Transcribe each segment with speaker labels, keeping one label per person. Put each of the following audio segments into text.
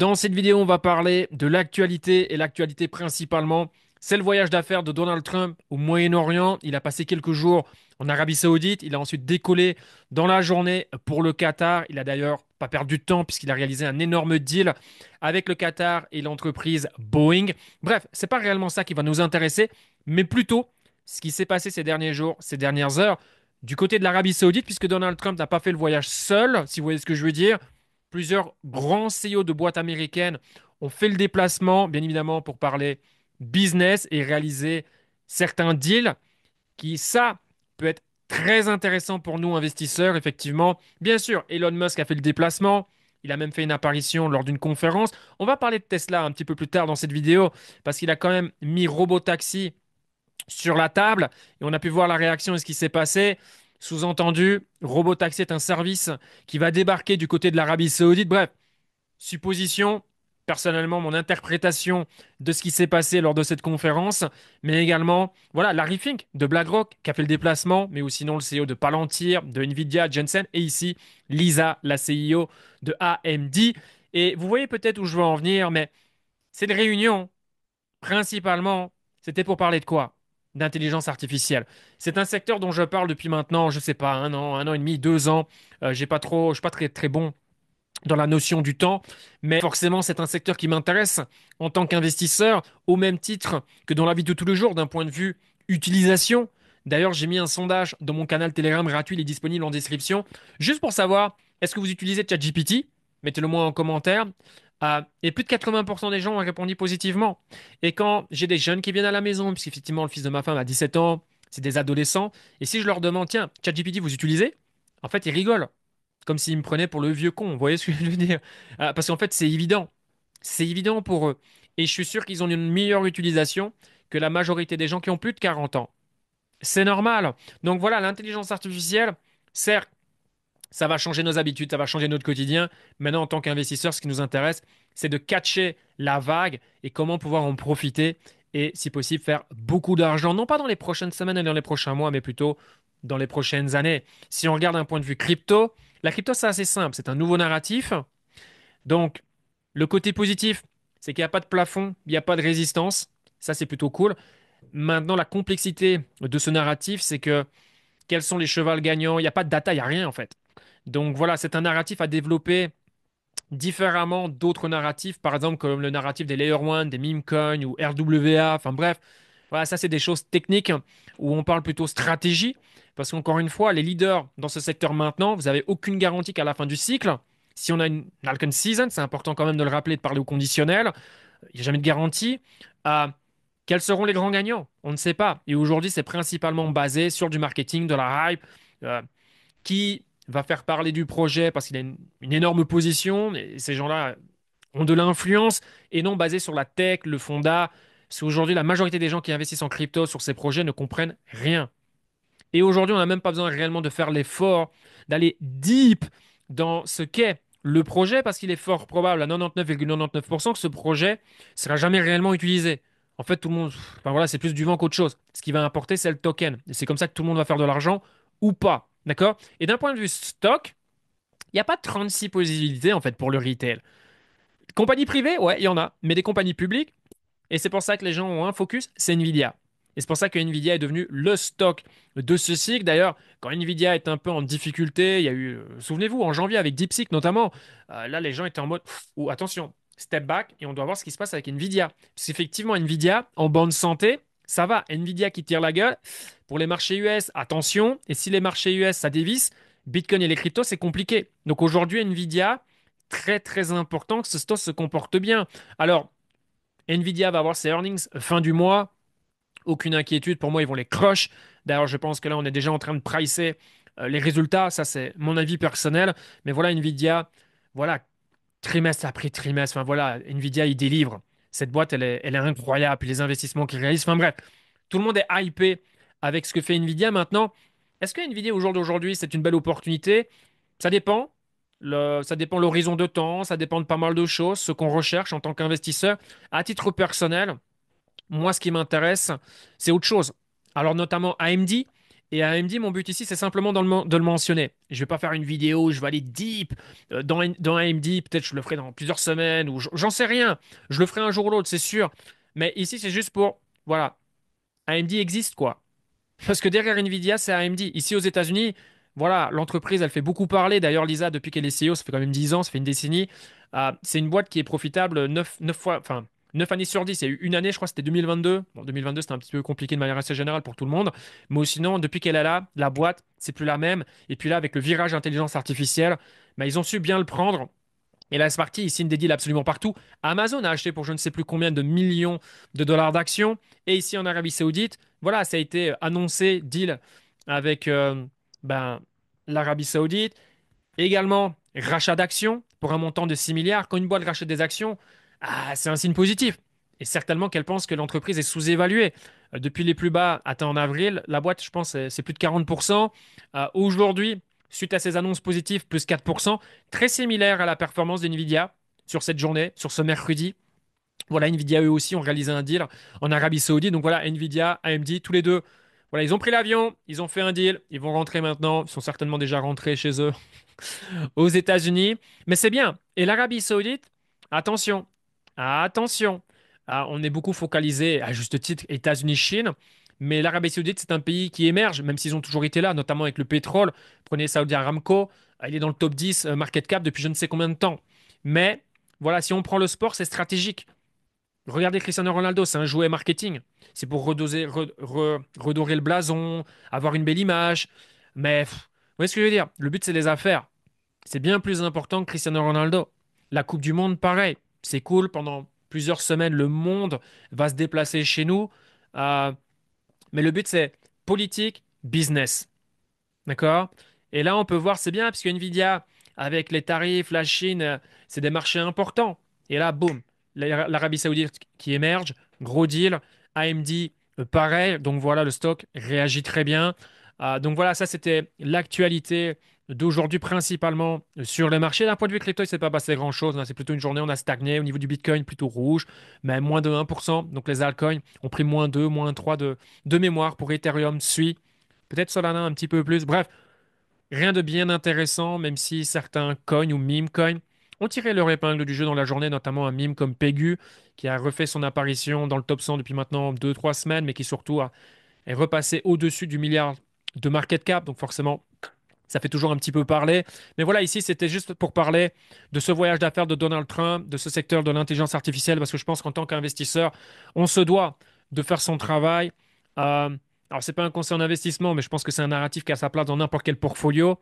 Speaker 1: Dans cette vidéo, on va parler de l'actualité et l'actualité principalement, c'est le voyage d'affaires de Donald Trump au Moyen-Orient. Il a passé quelques jours en Arabie Saoudite. Il a ensuite décollé dans la journée pour le Qatar. Il a d'ailleurs pas perdu de temps puisqu'il a réalisé un énorme deal avec le Qatar et l'entreprise Boeing. Bref, c'est pas réellement ça qui va nous intéresser, mais plutôt ce qui s'est passé ces derniers jours, ces dernières heures du côté de l'Arabie Saoudite, puisque Donald Trump n'a pas fait le voyage seul, si vous voyez ce que je veux dire. Plusieurs grands CEO de boîtes américaines ont fait le déplacement, bien évidemment, pour parler business et réaliser certains deals qui, ça, peut être très intéressant pour nous, investisseurs, effectivement. Bien sûr, Elon Musk a fait le déplacement. Il a même fait une apparition lors d'une conférence. On va parler de Tesla un petit peu plus tard dans cette vidéo parce qu'il a quand même mis Robotaxi sur la table et on a pu voir la réaction et ce qui s'est passé. Sous-entendu, Robotaxi est un service qui va débarquer du côté de l'Arabie Saoudite. Bref, supposition, personnellement, mon interprétation de ce qui s'est passé lors de cette conférence, mais également, voilà, Larry Fink de BlackRock qui a fait le déplacement, mais aussi sinon le CEO de Palantir, de Nvidia, Jensen, et ici Lisa, la CEO de AMD. Et vous voyez peut-être où je veux en venir, mais cette réunion, principalement, c'était pour parler de quoi? D'intelligence artificielle. C'est un secteur dont je parle depuis maintenant, je sais pas, un an et demi, 2 ans. Je suis pas très très bon dans la notion du temps, mais forcément, c'est un secteur qui m'intéresse en tant qu'investisseur, au même titre que dans la vie de tous les jours, d'un point de vue utilisation. D'ailleurs, j'ai mis un sondage dans mon canal Telegram gratuit, il est disponible en description, juste pour savoir, est-ce que vous utilisez ChatGPT? Mettez-le moi en commentaire. Et plus de 80% des gens ont répondu positivement. Et quand j'ai des jeunes qui viennent à la maison, puisqu'effectivement, le fils de ma femme a 17 ans, c'est des adolescents, et si je leur demande, tiens, ChatGPT, vous utilisez? En fait, ils rigolent comme s'ils me prenaient pour le vieux con. Vous voyez ce que je veux dire? Parce qu'en fait, c'est évident. C'est évident pour eux. Et je suis sûr qu'ils ont une meilleure utilisation que la majorité des gens qui ont plus de 40 ans. C'est normal. Donc voilà, l'intelligence artificielle, certes, ça va changer nos habitudes, ça va changer notre quotidien. Maintenant, en tant qu'investisseur, ce qui nous intéresse, c'est de catcher la vague et comment pouvoir en profiter et, si possible, faire beaucoup d'argent, non pas dans les prochaines semaines et dans les prochains mois, mais plutôt dans les prochaines années. Si on regarde d'un point de vue crypto, la crypto, c'est assez simple. C'est un nouveau narratif. Donc, le côté positif, c'est qu'il n'y a pas de plafond, il n'y a pas de résistance. Ça, c'est plutôt cool. Maintenant, la complexité de ce narratif, c'est que quels sont les chevals gagnants? Il n'y a pas de data, il n'y a rien en fait. Donc voilà, c'est un narratif à développer différemment d'autres narratifs, par exemple comme le narratif des Layer 1, des meme coins ou RWA, enfin bref, voilà, ça c'est des choses techniques où on parle plutôt stratégie, parce qu'encore une fois, les leaders dans ce secteur maintenant, vous n'avez aucune garantie qu'à la fin du cycle, si on a une Alcon Season, c'est important quand même de le rappeler, de parler au conditionnel, il n'y a jamais de garantie. Euh, Quels seront les grands gagnants? On ne sait pas. Et aujourd'hui, c'est principalement basé sur du marketing, de la hype. Qui va faire parler du projet parce qu'il a une énorme position, et ces gens-là ont de l'influence, et non basé sur la tech, le fonda. Parce qu'aujourd'hui, la majorité des gens qui investissent en crypto sur ces projets ne comprennent rien. Et aujourd'hui, on n'a même pas besoin réellement de faire l'effort d'aller deep dans ce qu'est le projet, parce qu'il est fort probable à 99,99% que ce projet sera jamais réellement utilisé. En fait, tout le monde, enfin voilà, c'est plus du vent qu'autre chose. Ce qui va importer, c'est le token. Et c'est comme ça que tout le monde va faire de l'argent ou pas. D'accord? Et d'un point de vue stock, il n'y a pas 36 possibilités en fait pour le retail. Compagnie privée, ouais, il y en a. Mais des compagnies publiques, et c'est pour ça que les gens ont un focus, c'est Nvidia. Et c'est pour ça que Nvidia est devenu le stock de ce cycle. D'ailleurs, quand Nvidia est un peu en difficulté, il y a eu, souvenez-vous, en janvier avec DeepSeek notamment, là les gens étaient en mode, ou attention, step back et on doit voir ce qui se passe avec Nvidia. Parce qu'effectivement, Nvidia, en bonne santé, ça va. Nvidia qui tire la gueule. Pour les marchés US, attention. Et si les marchés US, ça dévisse, Bitcoin et les cryptos, c'est compliqué. Donc aujourd'hui, Nvidia, très très important que ce stock se comporte bien. Alors, Nvidia va avoir ses earnings fin du mois. Aucune inquiétude, pour moi, ils vont les crush. D'ailleurs, je pense que là, on est déjà en train de pricer les résultats. Ça, c'est mon avis personnel. Mais voilà, Nvidia, voilà, trimestre après trimestre, enfin voilà, Nvidia, il délivre. Cette boîte, elle est incroyable. Puis les investissements qu'ils réalisent, enfin bref, tout le monde est hypé avec ce que fait Nvidia. Maintenant, est-ce que Nvidia, au jour d'aujourd'hui, c'est une belle opportunité? Ça dépend. Ça dépend l'horizon de temps, ça dépend de pas mal de choses, ce qu'on recherche en tant qu'investisseur. À titre personnel, moi, ce qui m'intéresse, c'est autre chose. Alors, notamment AMD. Et à AMD, mon but ici, c'est simplement de le mentionner. Je vais pas faire une vidéo, où je vais aller deep dans AMD. Peut-être je le ferai dans plusieurs semaines ou j'en sais rien. Je le ferai un jour ou l'autre, c'est sûr. Mais ici, c'est juste pour, voilà, AMD existe quoi. Parce que derrière Nvidia, c'est AMD. Ici aux États-Unis, voilà, l'entreprise, elle fait beaucoup parler. D'ailleurs, Lisa, depuis qu'elle est CEO, ça fait quand même 10 ans, ça fait une décennie. C'est une boîte qui est profitable 9 fois, enfin, 9 années sur 10. Il y a eu une année, je crois, c'était 2022. Bon, 2022, c'était un petit peu compliqué de manière assez générale pour tout le monde. Mais sinon, depuis qu'elle est là, la boîte, c'est plus la même. Et puis là, avec le virage intelligence artificielle, bah, ils ont su bien le prendre. Et là, c'est parti, ils signent des deals absolument partout. Amazon a acheté pour je ne sais plus combien de millions de dollars d'actions. Et ici en Arabie Saoudite, voilà, ça a été annoncé, deal avec ben, l'Arabie Saoudite. Également, rachat d'actions pour un montant de 6 milliards. Quand une boîte rachète des actions, c'est un signe positif. Et certainement qu'elle pense que l'entreprise est sous-évaluée. Depuis les plus bas atteints en avril, la boîte, je pense, c'est plus de 40%. Aujourd'hui, suite à ces annonces positives, plus 4%, très similaire à la performance d'NVIDIA sur cette journée, sur ce mercredi. Voilà, Nvidia eux aussi ont réalisé un deal en Arabie Saoudite. Donc voilà, Nvidia, AMD, tous les deux. Voilà, ils ont pris l'avion, ils ont fait un deal, ils vont rentrer maintenant. Ils sont certainement déjà rentrés chez eux aux États-Unis. Mais c'est bien. Et l'Arabie Saoudite, attention, attention. On est beaucoup focalisé, à juste titre, États-Unis, Chine. Mais l'Arabie Saoudite, c'est un pays qui émerge, même s'ils ont toujours été là, notamment avec le pétrole. Prenez Saudi Aramco, il est dans le top 10 market cap depuis je ne sais combien de temps. Mais voilà, si on prend le sport, c'est stratégique. Regardez Cristiano Ronaldo, c'est un jouet marketing. C'est pour redorer le blason, avoir une belle image. Mais, vous voyez ce que je veux dire? Le but, c'est les affaires. C'est bien plus important que Cristiano Ronaldo. La Coupe du Monde, pareil. C'est cool, pendant plusieurs semaines, le monde va se déplacer chez nous. Euh, mais le but, c'est politique, business. D'accord? Et là, on peut voir, c'est bien, parce que Nvidia, avec les tarifs, la Chine, c'est des marchés importants. Et là, boum, l'Arabie Saoudite qui émerge, gros deal. AMD, pareil. Donc voilà, le stock réagit très bien. Donc voilà, ça, c'était l'actualité d'aujourd'hui, principalement sur les marchés. D'un point de vue crypto, il ne s'est pas passé grand-chose, hein. C'est plutôt une journée, on a stagné. Au niveau du Bitcoin, plutôt rouge, mais moins de 1%. Donc les altcoins ont pris moins 2, moins 3 de mémoire. Pour Ethereum, suit. Peut-être Solana un petit peu plus. Bref, rien de bien intéressant, même si certains coins ou meme coins ont tiré leur épingle du jeu dans la journée, notamment un meme comme Pegu, qui a refait son apparition dans le top 100 depuis maintenant 2, 3 semaines, mais qui surtout est repassé au-dessus du milliard de market cap. Donc forcément, ça fait toujours un petit peu parler. Mais voilà, ici, c'était juste pour parler de ce voyage d'affaires de Donald Trump, de ce secteur de l'intelligence artificielle, parce que je pense qu'en tant qu'investisseur, on se doit de faire son travail. Alors, c'est pas un conseil en investissement, mais je pense que c'est un narratif qui a sa place dans n'importe quel portfolio,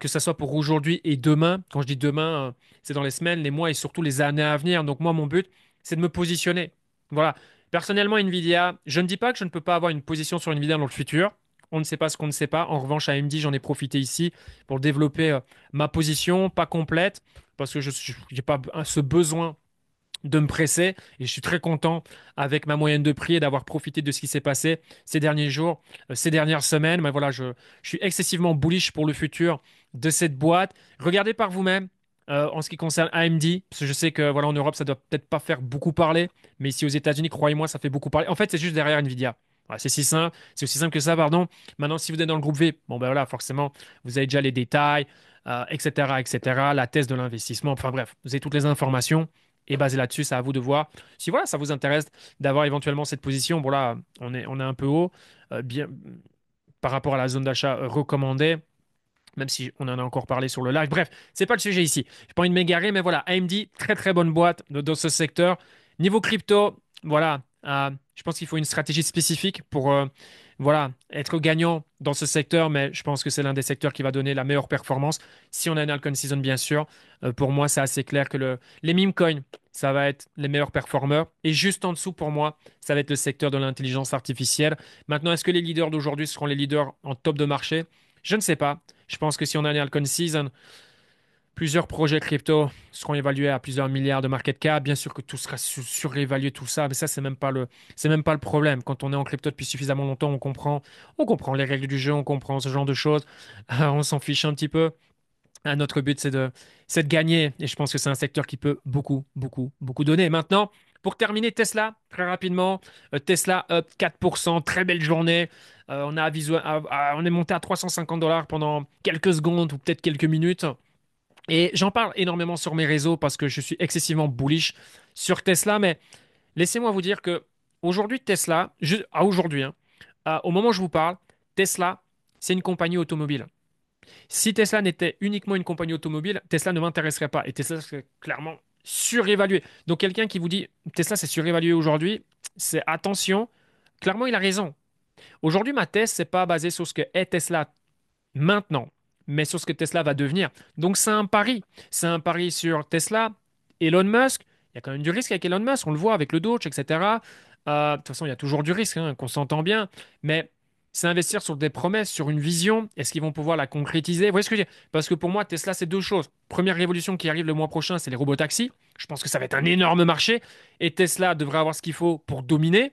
Speaker 1: que ce soit pour aujourd'hui et demain. Quand je dis demain, c'est dans les semaines, les mois et surtout les années à venir. Donc moi, mon but, c'est de me positionner. Voilà. Personnellement, Nvidia, je ne dis pas que je ne peux pas avoir une position sur Nvidia dans le futur. On ne sait pas ce qu'on ne sait pas. En revanche, à AMD, j'en ai profité ici pour développer ma position, pas complète, parce que je n'ai pas ce besoin de me presser. Et je suis très content avec ma moyenne de prix et d'avoir profité de ce qui s'est passé ces derniers jours, ces dernières semaines. Mais voilà, je suis excessivement bullish pour le futur de cette boîte. Regardez par vous-même. En ce qui concerne AMD, parce que je sais que voilà en Europe ça doit peut-être pas faire beaucoup parler, mais ici aux États-Unis, croyez-moi, ça fait beaucoup parler. En fait, c'est juste derrière Nvidia. Voilà, c'est si simple, c'est aussi simple que ça, pardon. Maintenant, si vous êtes dans le groupe V, bon ben voilà, forcément, vous avez déjà les détails, etc., etc., la thèse de l'investissement. Enfin bref, vous avez toutes les informations. Et basé là-dessus, c'est à vous de voir. Si voilà, ça vous intéresse d'avoir éventuellement cette position, bon là, on est un peu haut, bien, par rapport à la zone d'achat recommandée, même si on en a encore parlé sur le live. Bref, c'est pas le sujet ici. J'ai pas envie de m'égarer, mais voilà, AMD, très très bonne boîte dans ce secteur. Niveau crypto, voilà, je pense qu'il faut une stratégie spécifique pour voilà, être gagnant dans ce secteur, mais je pense que c'est l'un des secteurs qui va donner la meilleure performance. Si on a une Alcon Season, bien sûr, pour moi, c'est assez clair que les meme coins, ça va être les meilleurs performeurs. Et juste en dessous, pour moi, ça va être le secteur de l'intelligence artificielle. Maintenant, est-ce que les leaders d'aujourd'hui seront les leaders en top de marché? Je ne sais pas. Je pense que si on a une Alcon Season, plusieurs projets crypto seront évalués à plusieurs milliards de market cap. Bien sûr que tout sera surévalué, tout ça, mais ça, c'est même pas le problème. Quand on est en crypto depuis suffisamment longtemps, on comprend les règles du jeu, on comprend ce genre de choses. On s'en fiche un petit peu. Notre but, c'est de gagner. Et je pense que c'est un secteur qui peut beaucoup, beaucoup, beaucoup donner. Maintenant, Pour terminer, Tesla, très rapidement, Tesla up 4%, très belle journée. On est monté à 350 dollars pendant quelques secondes ou peut-être quelques minutes. Et j'en parle énormément sur mes réseaux parce que je suis excessivement bullish sur Tesla. Mais laissez-moi vous dire que aujourd'hui, Tesla, aujourd'hui, hein, au moment où je vous parle, Tesla, c'est une compagnie automobile. Si Tesla n'était uniquement une compagnie automobile, Tesla ne m'intéresserait pas. Et Tesla serait clairement surévalué. Donc quelqu'un qui vous dit Tesla c'est surévalué aujourd'hui, c'est attention. Clairement, il a raison. Aujourd'hui, ma thèse, c'est pas basé sur ce que est Tesla maintenant, mais sur ce que Tesla va devenir. Donc c'est un pari. C'est un pari sur Tesla, Elon Musk. Il y a quand même du risque avec Elon Musk, on le voit avec le Doge, etc. De toute façon, il y a toujours du risque, hein, qu'on s'entend bien. Mais c'est investir sur des promesses, sur une vision. Est-ce qu'ils vont pouvoir la concrétiser? Vous voyez ce que je veux dire? Parce que pour moi, Tesla, c'est deux choses. Première révolution qui arrive le mois prochain, c'est les robotaxis. Je pense que ça va être un énorme marché. Et Tesla devrait avoir ce qu'il faut pour dominer.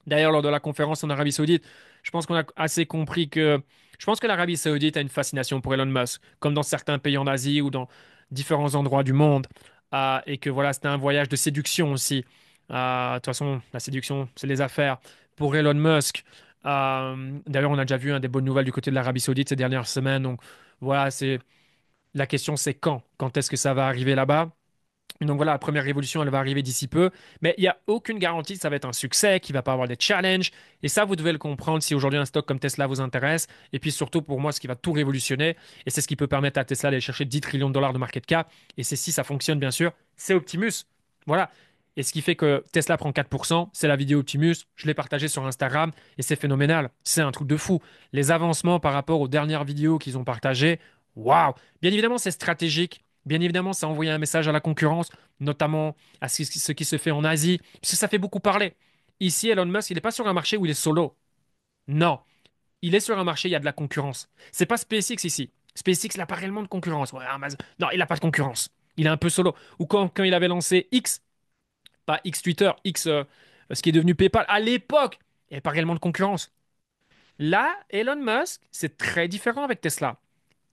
Speaker 1: D'ailleurs, lors de la conférence en Arabie Saoudite, je pense qu'on a assez compris que je pense que l'Arabie Saoudite a une fascination pour Elon Musk, comme dans certains pays en Asie ou dans différents endroits du monde, et que voilà, c'était un voyage de séduction aussi. De toute façon, la séduction, c'est les affaires pour Elon Musk. D'ailleurs, on a déjà vu, hein, des bonnes nouvelles du côté de l'Arabie Saoudite ces dernières semaines. Donc voilà, c'est la question, c'est quand? Quand est-ce que ça va arriver là-bas? Donc voilà, la première révolution, elle va arriver d'ici peu. Mais il n'y a aucune garantie que ça va être un succès, qu'il ne va pas avoir des challenges. Et ça, vous devez le comprendre si aujourd'hui un stock comme Tesla vous intéresse. Et puis surtout, pour moi, ce qui va tout révolutionner, et c'est ce qui peut permettre à Tesla d'aller chercher 10 trillions de dollars de market cap, et c'est si ça fonctionne, bien sûr, c'est Optimus. Voilà. Et ce qui fait que Tesla prend 4%, c'est la vidéo Optimus. Je l'ai partagée sur Instagram et c'est phénoménal. C'est un truc de fou. Les avancements par rapport aux dernières vidéos qu'ils ont partagées, waouh! Bien évidemment, c'est stratégique. Bien évidemment, ça a envoyé un message à la concurrence, notamment à ce qui se fait en Asie, puisque ça fait beaucoup parler. Ici, Elon Musk, il n'est pas sur un marché où il est solo. Non, il est sur un marché, il y a de la concurrence. C'est pas SpaceX ici. SpaceX, il n'a pas réellement de concurrence. Ouais, non, il n'a pas de concurrence. Il est un peu solo. Ou quand il avait lancé X, pas X Twitter, X, ce qui est devenu PayPal, à l'époque, il n'y avait pas réellement de concurrence. Là, Elon Musk, c'est très différent avec Tesla.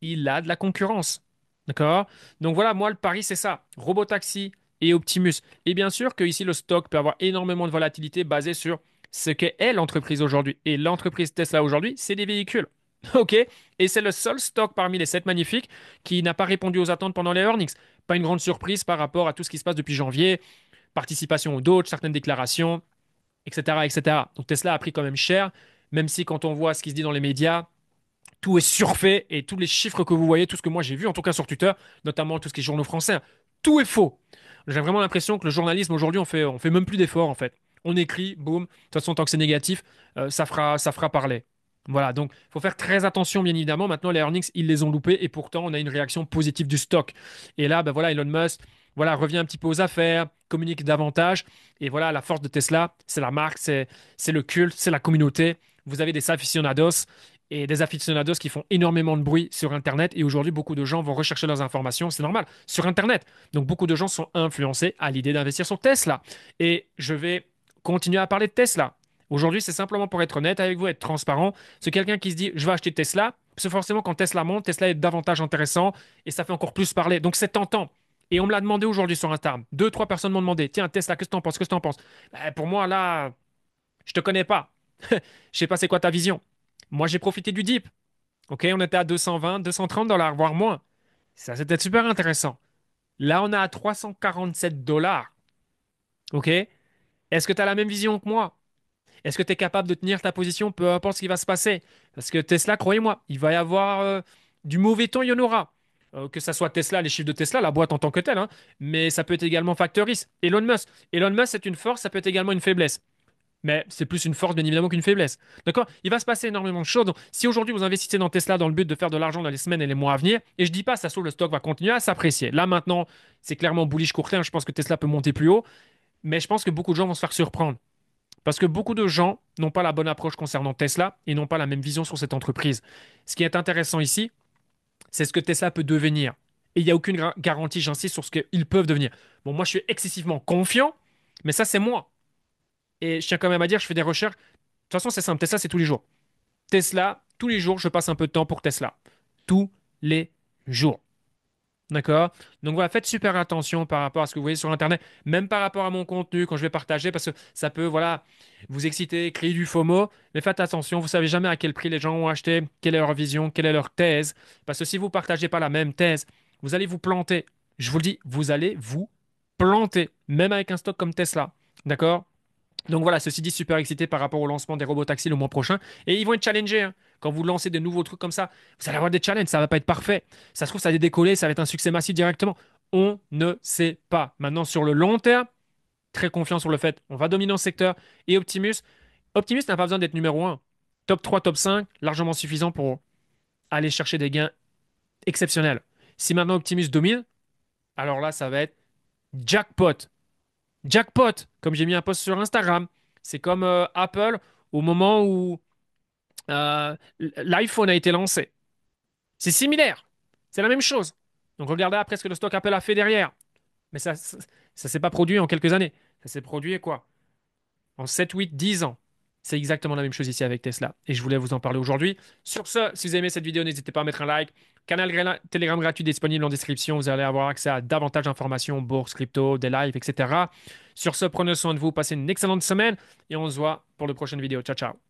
Speaker 1: Il a de la concurrence. D'accord? Donc voilà, moi, le pari, c'est ça. Robotaxi et Optimus. Et bien sûr que ici, le stock peut avoir énormément de volatilité basée sur ce qu'est l'entreprise aujourd'hui. Et l'entreprise Tesla aujourd'hui, c'est des véhicules. OK? Et c'est le seul stock parmi les 7 magnifiques qui n'a pas répondu aux attentes pendant les earnings. Pas une grande surprise par rapport à tout ce qui se passe depuis janvier. Participation au Doge, certaines déclarations, etc., etc. Donc Tesla a pris quand même cher, même si quand on voit ce qui se dit dans les médias, tout est surfait et tous les chiffres que vous voyez, tout ce que moi j'ai vu, en tout cas sur Twitter, notamment tout ce qui est journaux français, tout est faux. J'ai vraiment l'impression que le journalisme aujourd'hui, on fait même plus d'efforts en fait. On écrit, boum, de toute façon, tant que c'est négatif, ça fera parler. Voilà, donc il faut faire très attention, bien évidemment. Maintenant, les earnings, ils les ont loupés et pourtant, on a une réaction positive du stock. Et là, ben voilà, Elon Musk, voilà, revient un petit peu aux affaires, communique davantage. Et voilà, la force de Tesla, c'est la marque, c'est le culte, c'est la communauté. Vous avez des aficionados et des aficionados qui font énormément de bruit sur Internet. Et aujourd'hui, beaucoup de gens vont rechercher leurs informations, c'est normal, sur Internet. Donc, beaucoup de gens sont influencés à l'idée d'investir sur Tesla. Et je vais continuer à parler de Tesla. Aujourd'hui, c'est simplement pour être honnête avec vous, être transparent. C'est quelqu'un qui se dit, je vais acheter Tesla. Parce que forcément, quand Tesla monte, Tesla est davantage intéressant et ça fait encore plus parler. Donc, c'est tentant. Et on me l'a demandé aujourd'hui sur Instagram. Deux, trois personnes m'ont demandé, tiens, Tesla, qu'est-ce que t'en penses? Qu'est-ce que t'en penses? Ben, pour moi, là, je te connais pas. Je sais pas c'est quoi ta vision. Moi, j'ai profité du dip. OK, on était à 220, 230 dollars, voire moins. Ça, c'était super intéressant. Là, on est à 347 dollars. OK? Est-ce que tu as la même vision que moi? Est-ce que tu es capable de tenir ta position, peu importe ce qui va se passer? Parce que Tesla, croyez-moi, il va y avoir du mauvais temps, il y en aura. Que ça soit Tesla, les chiffres de Tesla, la boîte en tant que telle, hein, mais ça peut être également Factoris, Elon Musk. Elon Musk, c'est une force, ça peut être également une faiblesse. Mais c'est plus une force, bien évidemment, qu'une faiblesse. D'accord? Il va se passer énormément de choses. Donc, si aujourd'hui vous investissez dans Tesla dans le but de faire de l'argent dans les semaines et les mois à venir, et je dis pas, ça se trouve, le stock va continuer à s'apprécier. Là, maintenant, c'est clairement bullish court terme. Je pense que Tesla peut monter plus haut. Mais je pense que beaucoup de gens vont se faire surprendre. Parce que beaucoup de gens n'ont pas la bonne approche concernant Tesla et n'ont pas la même vision sur cette entreprise. Ce qui est intéressant ici, c'est ce que Tesla peut devenir. Et il n'y a aucune garantie, j'insiste, sur ce qu'ils peuvent devenir. Bon, moi, je suis excessivement confiant, mais ça, c'est moi. Et je tiens quand même à dire, je fais des recherches. De toute façon, c'est simple. Tesla, c'est tous les jours. Tesla, tous les jours, je passe un peu de temps pour Tesla. Tous les jours. D'accord? Donc voilà, faites super attention par rapport à ce que vous voyez sur Internet, même par rapport à mon contenu quand je vais partager, parce que ça peut, voilà, vous exciter, créer du FOMO. Mais faites attention, vous savez jamais à quel prix les gens ont acheté, quelle est leur vision, quelle est leur thèse. Parce que si vous partagez pas la même thèse, vous allez vous planter. Je vous le dis, vous allez vous planter, même avec un stock comme Tesla. D'accord? Donc voilà, ceci dit, super excité par rapport au lancement des robots taxis le mois prochain. Et ils vont être challengés, hein. Quand vous lancez des nouveaux trucs comme ça, vous allez avoir des challenges, ça va pas être parfait. Ça se trouve, ça va décoller, ça va être un succès massif directement. On ne sait pas. Maintenant, sur le long terme, très confiant sur le fait, on va dominer le secteur. Et Optimus n'a pas besoin d'être numéro un. Top 3, top 5, largement suffisant pour aller chercher des gains exceptionnels. Si maintenant Optimus domine, alors là, ça va être jackpot. Jackpot, comme j'ai mis un post sur Instagram. C'est comme Apple au moment où l'iPhone a été lancé. C'est similaire. C'est la même chose. Donc regardez après ce que le stock Apple a fait derrière. Mais ça s'est pas produit en quelques années. Ça s'est produit quoi? En 7, 8, 10 ans. C'est exactement la même chose ici avec Tesla. Et je voulais vous en parler aujourd'hui. Sur ce, si vous aimez cette vidéo, n'hésitez pas à mettre un like. Telegram gratuit disponible en description. Vous allez avoir accès à davantage d'informations, bourse, crypto, des lives, etc. Sur ce, prenez soin de vous, passez une excellente semaine et on se voit pour la prochaine vidéo. Ciao, ciao.